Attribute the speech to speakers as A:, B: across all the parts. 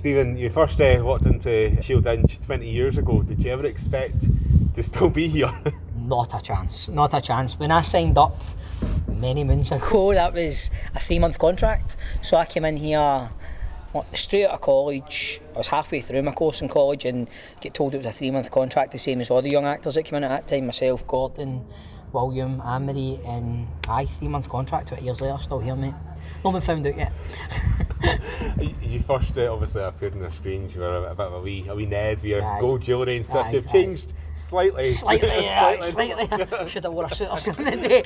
A: Stephen, you first walked into Shieldinch 20 years ago. Did you ever expect to still be here?
B: Not a chance. When I signed up many moons ago, that was a 3-month contract. So I came in here straight out of college. I was halfway through my course in college and get told it was a 3-month contract, the same as all the young actors that came in at that time, myself, Gordon, William, Anne-Marie, and 3-month contract, 20 years later, still here, mate. Not been found out yet.
A: You first obviously appeared on the screns. You were a bit of a wee Ned with your gold jewellery and stuff. You've changed slightly.
B: Slightly. Should have worn a suit or something today.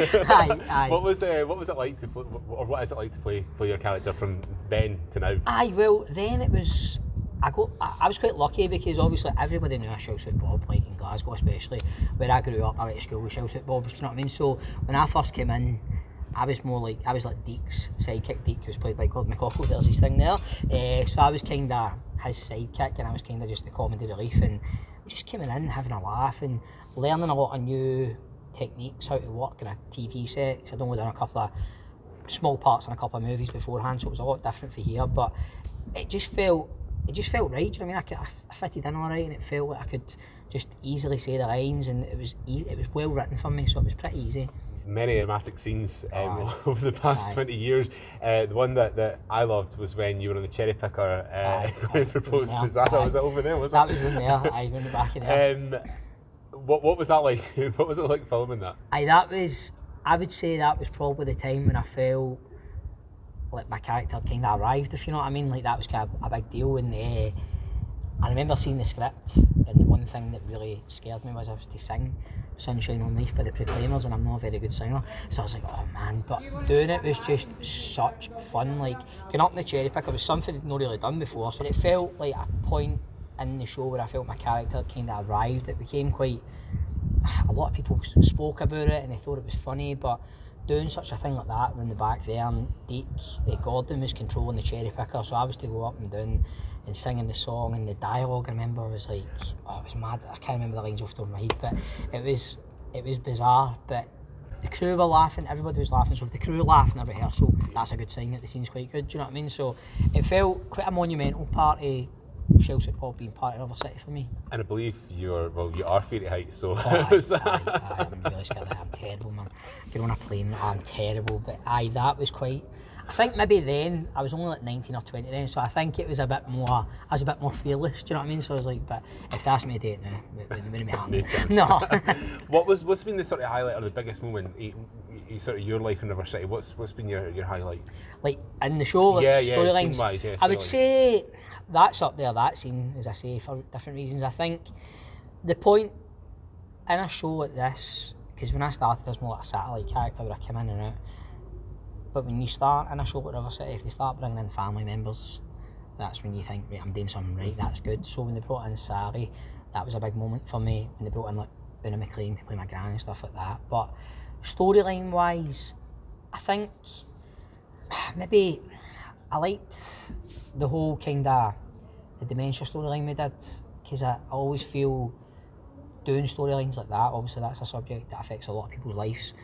A: What was it like to, or what is it like to play your character from then to now?
B: Well, then it was. I was quite lucky because obviously everybody knew a shellsuit Bob, like in Glasgow especially. Where I grew up, I went to school with shellsuit Bobs. Do you know what I mean? So when I first came in, I was like Deke's sidekick. Deke, who was played by Gordon McCauley, there's his thing there. So I was kind of his sidekick, and I was kind of just the comedy relief, and we just came in having a laugh and learning a lot of new techniques, how to work in a TV set. Cause I'd only done a couple of small parts in a couple of movies beforehand, so it was a lot different for here. But it just felt right. Do you know what I mean? I fitted in all right, and it felt like I could just easily say the lines, and it was well written for me, so it was pretty easy.
A: Many dramatic scenes over the past 20 years. The one that I loved was when you were on the cherry picker going to propose to Zara. Was that over there?
B: That was in there. In the back of there.
A: What was that like? What was it like filming that?
B: I would say that was probably the time when I felt like my character kind of arrived, if you know what I mean. Like that was kind of a big deal, and I remember seeing the script, and the one thing that really scared me was I was to sing Sunshine on Leaf by the Proclaimers, and I'm not a very good singer, so I was like, oh man, but doing it was just such fun. Like going up in the cherry picker was something I'd not really done before, so it felt like a point in the show where I felt my character kind of arrived. It became quite, a lot of people spoke about it and they thought it was funny, but doing such a thing like that in the back there, and Gordon was controlling the cherry picker, so I was to go up and down and singing the song, and the dialogue I remember was like, it was mad. I can't remember the lines off the top of my head, but it was bizarre. But the crew were laughing, everybody was laughing, so if the crew laughed in a rehearsal, that's a good sign that the scene's quite good, do you know what I mean? So it felt quite a monumental part of Shellsuit Bob being part of River City for me.
A: And I believe you are fairy height, so
B: I'm really scared of that. I'm terrible, man. Get on a plane, I'm terrible, but that was quite, I think maybe then, I was only like 19 or 20 then, so I think it was I was a bit more fearless, do you know what I mean? So I was like, but if they asked me to do it now, it wouldn't be happening. No.
A: What's been the sort of highlight or the biggest moment in sort of your life in River City? What's been your highlight?
B: Like in the show, like storylines?
A: Scene-wise, yeah,
B: I would say that's up there, that scene, as I say, for different reasons. I think the point in a show like this, because when I started I was more like a satellite character where I came in and out, but when you start in a show like River City, if they start bringing in family members, that's when you think, right, I'm doing something right, that's good. So when they brought in Sally, that was a big moment for me, when they brought in like Una McLean to play my gran and stuff like that. But storyline wise, I think maybe I liked the whole kind of the dementia storyline we did, because I always feel doing storylines like that, obviously that's a subject that affects a lot of people's lives.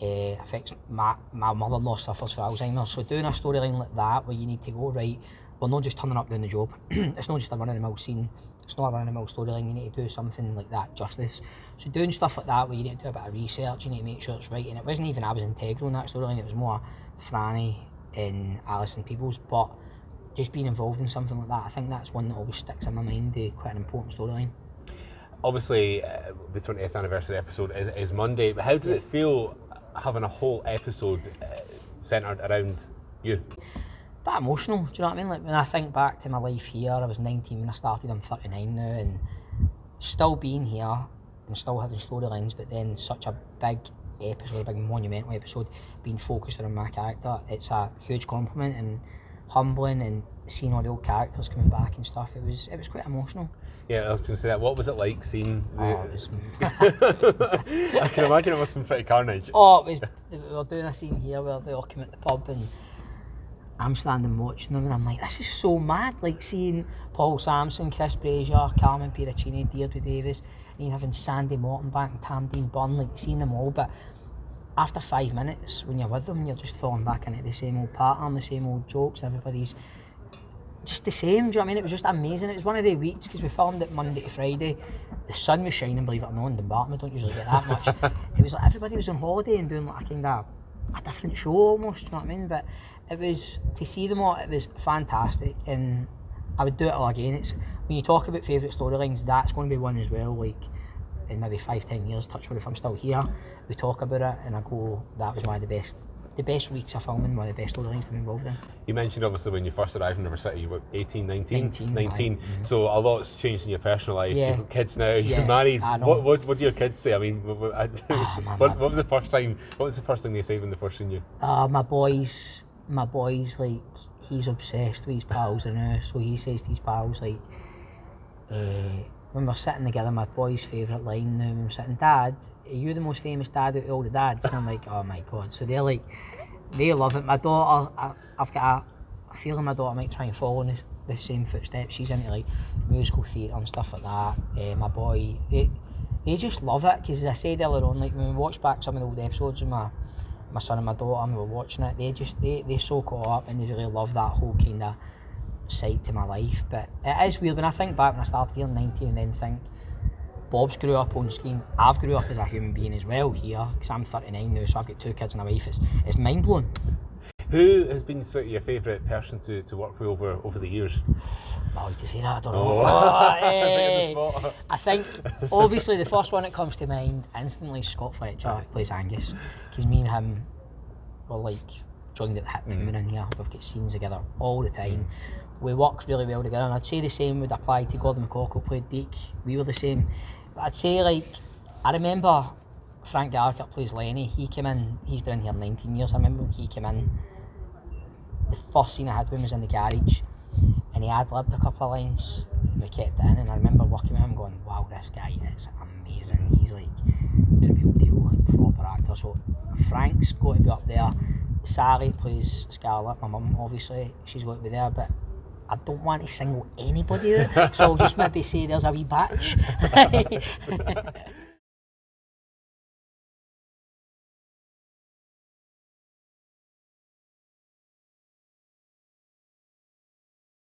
B: Affects my mother-in-law suffers from Alzheimer's, so doing a storyline like that where you need to go, right, we're not just turning up doing the job, it's not just a run-of-the-mill scene, it's not a run-of-the-mill storyline, you need to do something like that justice. So doing stuff like that where you need to do a bit of research, you need to make sure it's right, and it wasn't even I was integral in that storyline, it was more Franny and Alison Peoples, but just being involved in something like that, I think that's one that always sticks in my mind, quite an important storyline.
A: Obviously, the 20th anniversary episode is Monday, but how does it feel having a whole episode centred around you?
B: A bit emotional, do you know what I mean? Like when I think back to my life here, I was 19 when I started, I'm 39 now, and still being here and still having storylines, but then such a big episode, a big monumental episode, being focused around my character, it's a huge compliment and humbling, and seeing all the old characters coming back and stuff, it was quite emotional.
A: Yeah, I was going to say that. What was it like seeing
B: it was
A: I can imagine it must have been pretty carnage.
B: We were doing a scene here where they all come at the pub and I'm standing watching them and I'm like, this is so mad, like seeing Paul Sampson, Chris Brazier, Carmen Pieracini, Deirdre Davis, and you having Sandy Mortonbank and Tamdine Byrne, like seeing them all, but after 5 minutes when you're with them, you're just falling back into the same old pattern, the same old jokes, everybody's just the same, do you know what I mean? It was just amazing. It was one of the weeks, because we filmed it Monday to Friday. The sun was shining, believe it or not, in Dumbarton. I don't usually get that much. It was like everybody was on holiday and doing like a kind of a different show almost, do you know what I mean? But it was, to see them all, it was fantastic, and I would do it all again. It's, when you talk about favourite storylines, that's going to be one as well, like in maybe 5-10 years, touch wood, if I'm still here, we talk about it and I go, that was one of the best weeks of filming, one of the best storylines to be involved in.
A: You mentioned obviously when you first arrived in River City, you were 18, 19? 19.
B: Mm-hmm.
A: So a lot's changed in your personal life.
B: Yeah.
A: You've got kids now, you're
B: Yeah,
A: married.
B: I know.
A: What do your kids say? I mean, what was the first thing they said when they first seen you?
B: My boy's like, he's obsessed with his pals now, so he says to his pals like, when we're sitting together, my boy's favourite line now when we're sitting, Dad, are you the most famous dad out of all the dads? And I'm like, oh my God. So they're like, they love it. My daughter, I've got a feeling my daughter might try and follow in the same footsteps. She's into like musical theatre and stuff like that. My boy, they just love it, because as I said earlier on, like when we watch back some of the old episodes with my son and my daughter and we were watching it, they soak it up and they really love that whole kind of side to my life. But it is weird when I think back when I started here in 19 and then think Bob's grew up on screen, I've grew up as a human being as well here, because I'm 39 now, so I've got 2 kids and a wife. It's mind blowing.
A: Who has been sort of your favourite person to work with over the years?
B: Oh, did you say that? I don't know. I think obviously the first one that comes to mind instantly is Scott Fletcher, who plays Angus, because me and him were like joined at the hip when we're in here. We've got scenes together all the time. We worked really well together, and I'd say the same would apply to Gordon McCock, who played Deke. We were the same. But I'd say, like, I remember Frank Gallagher plays Lenny. He came in, he's been in here 19 years. I remember when he came in, the first scene I had with him was in the garage, and he ad-libbed a couple of lines, and we kept it in, and I remember working with him going, wow, this guy is amazing. He's like the real deal, like proper actor. So Frank's got to be up there. Sally plays Scarlett, my mum, obviously, she's got to be there, but I don't want to single anybody out, so I'll just maybe say there's a wee batch.